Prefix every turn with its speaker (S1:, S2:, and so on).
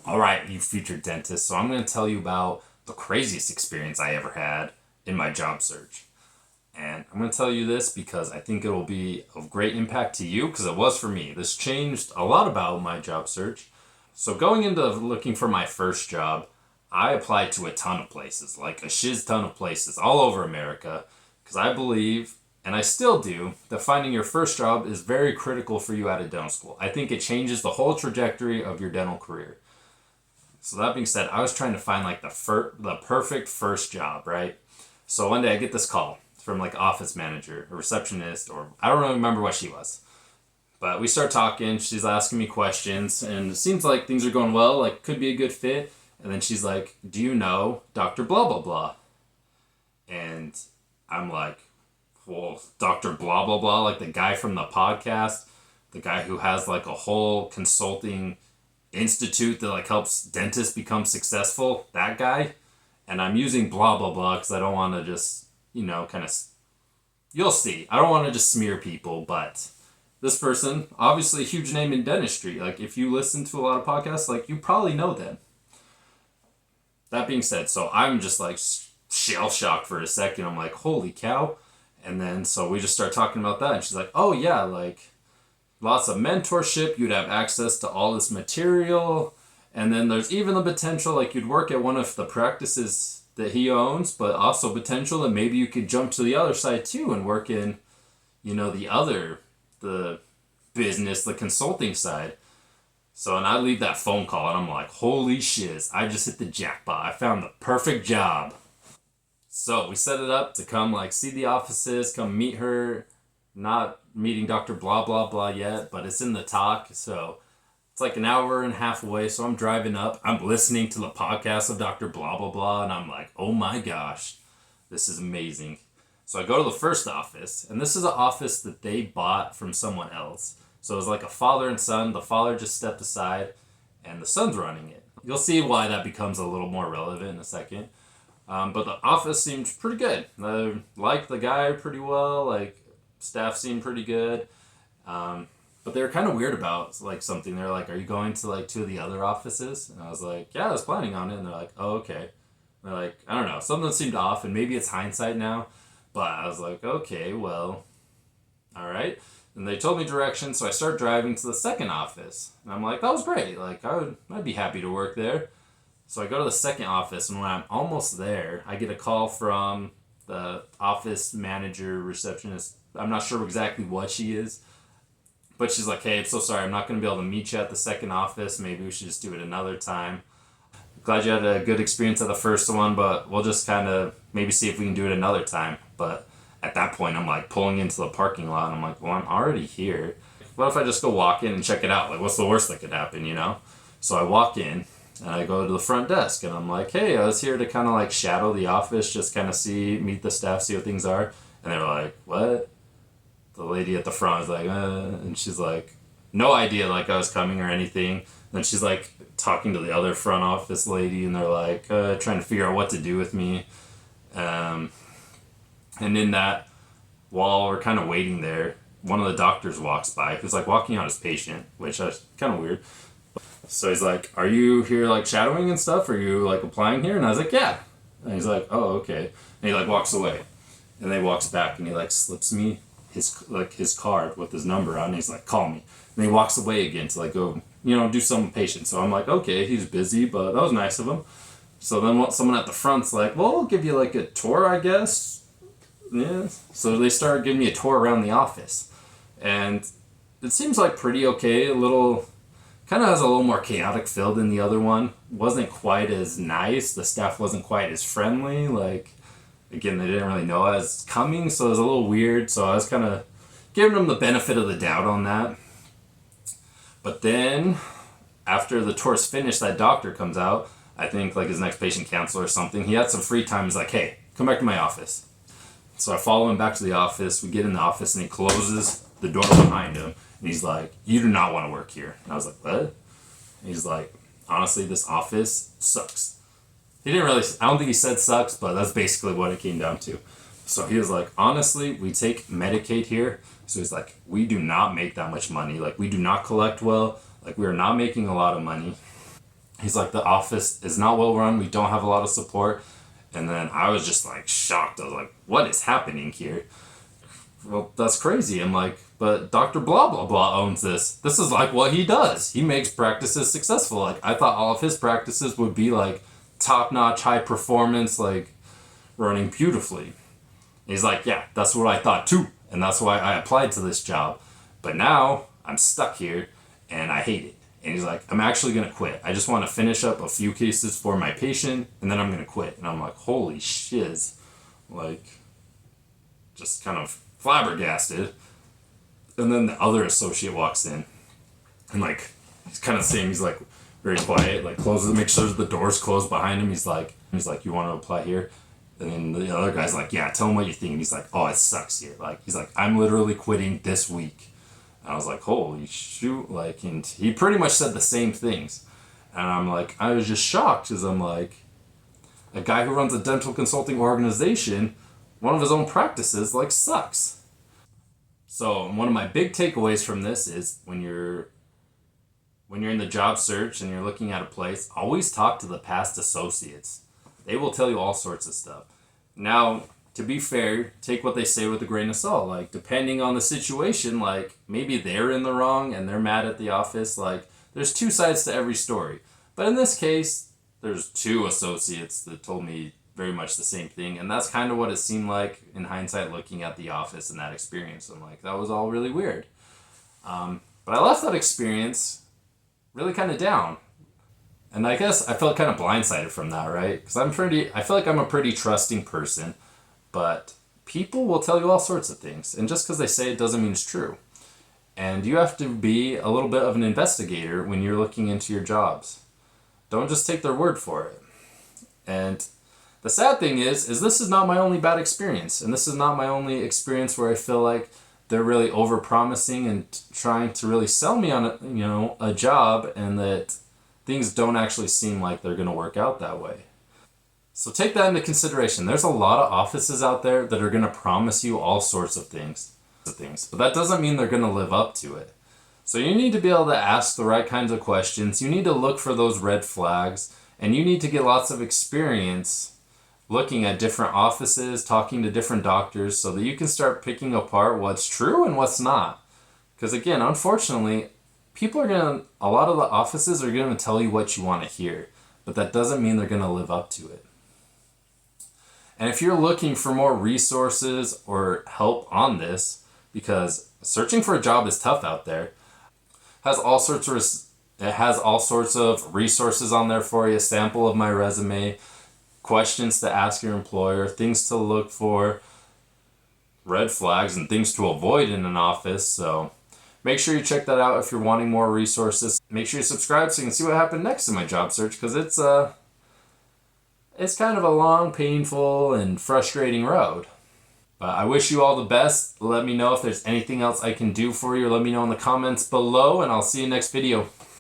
S1: All right, you future dentist. So I'm going to tell you about the craziest experience I ever had in my job search. And I'm going to tell you this because I think it will be of great impact to you because it was for me. This changed a lot about my job search. So going into looking for my first job, I applied to a ton of places, like a shiz ton of places all over America, because I believe, and I still do, that finding your first job is very critical for you out of dental school. I think it changes the whole trajectory of your dental career. So that being said, I was trying to find like the perfect first job, right? So one day I get this call from like office manager, a receptionist, or I don't really remember what she was. But we start talking. She's asking me questions, and it seems like things are going well. Like could be a good fit. And then she's like, "Do you know Doctor Blah blah blah?" And I'm like, "Well, Doctor Blah blah blah, like the guy from the podcast, the guy who has like a whole consulting institute that like helps dentists become successful. That guy." And I'm using blah blah blah because I don't want to just kind of you'll see. I don't want to just smear people, but this person, obviously a huge name in dentistry. Like if you listen to a lot of podcasts, like you probably know them. That being said, so I'm just like shell shocked for a second. I'm like, holy cow. And then so we just start talking about that, and she's like, oh yeah, like lots of mentorship. You'd have access to all this material. And then there's even the potential, like you'd work at one of the practices that he owns, but also potential that maybe you could jump to the other side too and work in, the business, the consulting side. So, and I leave that phone call and I'm like, holy shiz, I just hit the jackpot. I found the perfect job. So we set it up to come like see the offices, come meet her. Not meeting Dr. Blah blah blah yet, but it's in the talk. So it's like an hour and a half away. So I'm driving up. I'm listening to the podcast of Dr. Blah blah blah, and I'm like, oh my gosh, this is amazing. So I go to the first office, and this is an office that they bought from someone else. So it was like a father and son. The father just stepped aside, and the son's running it. You'll see why that becomes a little more relevant in a second. But the office seemed pretty good. I liked the guy pretty well. Like staff seemed pretty good. But they were kind of weird about like something. They're like, "Are you going to like two of the other offices?" And I was like, "Yeah, I was planning on it." And they're like, "Oh, okay." And they're like, "I don't know, something seemed off, and maybe it's hindsight now." But I was like, "Okay, well, all right." And they told me directions, so I start driving to the second office, and I'm like, "That was great. Like, I'd be happy to work there." So I go to the second office, and when I'm almost there, I get a call from the office manager, receptionist. I'm not sure exactly what she is, but she's like, "Hey, I'm so sorry. I'm not going to be able to meet you at the second office. Maybe we should just do it another time. Glad you had a good experience at the first one, but we'll just kind of maybe see if we can do it another time." But at that point, I'm like pulling into the parking lot, and I'm like, "Well, I'm already here. What if I just go walk in and check it out? Like, what's the worst that could happen?" So I walk in, and I go to the front desk, and I'm like, "Hey, I was here to kind of like shadow the office, just kind of meet the staff, see what things are." And they're like, "What?" The lady at the front was like, and she's like, no idea like I was coming or anything. And then she's like talking to the other front office lady, and they're like trying to figure out what to do with me. Um, and in that, while we're kind of waiting there, one of the doctors walks by who's like walking out his patient, which is kind of weird. So he's like, "Are you here like shadowing and stuff? Are you like applying here?" And I was like, "Yeah." And he's like, "Oh, okay." And he like walks away, and then he walks back and he like slips me his card with his number on. And he's like, "Call me." And he walks away again to like go do some patient. So I'm like, okay, he's busy, but that was nice of him. So then someone at the front's like, "Well, we'll give you like a tour, I guess." Yeah. So they started giving me a tour around the office, and it seems like pretty okay. A little kind of has a little more chaotic feel than the other one. Wasn't quite as nice. The staff wasn't quite as friendly. Like again, they didn't really know I was coming, so it was a little weird. So I was kind of giving them the benefit of the doubt on that. But then, after the tour's finished, that doctor comes out. I think like his next patient canceled or something. He had some free time. He's like, "Hey, come back to my office." So I follow him back to the office. We get in the office, and he closes the door behind him. And he's like, "You do not want to work here." And I was like, "What?" And he's like, "Honestly, this office sucks." He didn't really, I don't think he said sucks, but that's basically what it came down to. So he was like, "Honestly, we take Medicaid here." So he's like, "We do not make that much money. Like, we do not collect well. Like, we are not making a lot of money." He's like, the office is not well run. We don't have a lot of support. And then I was just like shocked. I was like, what is happening here? Well, that's crazy. I'm like, but Dr. Blah Blah Blah owns this. This is like what he does. He makes practices successful. Like, I thought all of his practices would be like top notch, high performance, like running beautifully. He's like, yeah, that's what I thought too. And that's why I applied to this job. But now I'm stuck here and I hate it. And he's like, I'm actually going to quit. I just want to finish up a few cases for my patient and then I'm going to quit. And I'm like, holy shiz. Like, just kind of flabbergasted. And then the other associate walks in and like, he's kind of saying, he's like very quiet, like closes, make sure the door's closed behind him. He's like, you want to apply here? And then the other guy's like, yeah, tell him what you think. And he's like, oh, it sucks here. Like, he's like, I'm literally quitting this week. And I was like, holy shoot. Like, and he pretty much said the same things. And I'm like, I was just shocked because I'm like, a guy who runs a dental consulting organization, one of his own practices, like, sucks. So one of my big takeaways from this is when you're in the job search and you're looking at a place, always talk to the past associates. They will tell you all sorts of stuff. Now, to be fair, take what they say with a grain of salt. Like, depending on the situation, like, maybe they're in the wrong and they're mad at the office. Like, there's two sides to every story. But in this case, there's two associates that told me very much the same thing. And that's kind of what it seemed like in hindsight looking at the office and that experience. I'm like, that was all really weird. But I left that experience really kind of down. And I guess I felt kind of blindsided from that, right? Because I feel like I'm a pretty trusting person, but people will tell you all sorts of things. And just because they say it doesn't mean it's true. And you have to be a little bit of an investigator when you're looking into your jobs. Don't just take their word for it. And the sad thing is this is not my only bad experience. And this is not my only experience where I feel like they're really over-promising and trying to really sell me on a job and that things don't actually seem like they're going to work out that way. So take that into consideration. There's a lot of offices out there that are going to promise you all sorts of things, but that doesn't mean they're going to live up to it. So you need to be able to ask the right kinds of questions. You need to look for those red flags, and you need to get lots of experience looking at different offices, talking to different doctors so that you can start picking apart what's true and what's not. Because again, unfortunately, a lot of the offices are going to tell you what you want to hear, but that doesn't mean they're going to live up to it. And if you're looking for more resources or help on this, because searching for a job is tough out there, it has all sorts of resources on there for you, a sample of my resume, questions to ask your employer, things to look for, red flags, and things to avoid in an office. So make sure you check that out if you're wanting more resources. Make sure you subscribe so you can see what happened next in my job search, because it's kind of a long, painful, and frustrating road. But I wish you all the best. Let me know if there's anything else I can do for you, or let me know in the comments below, and I'll see you next video.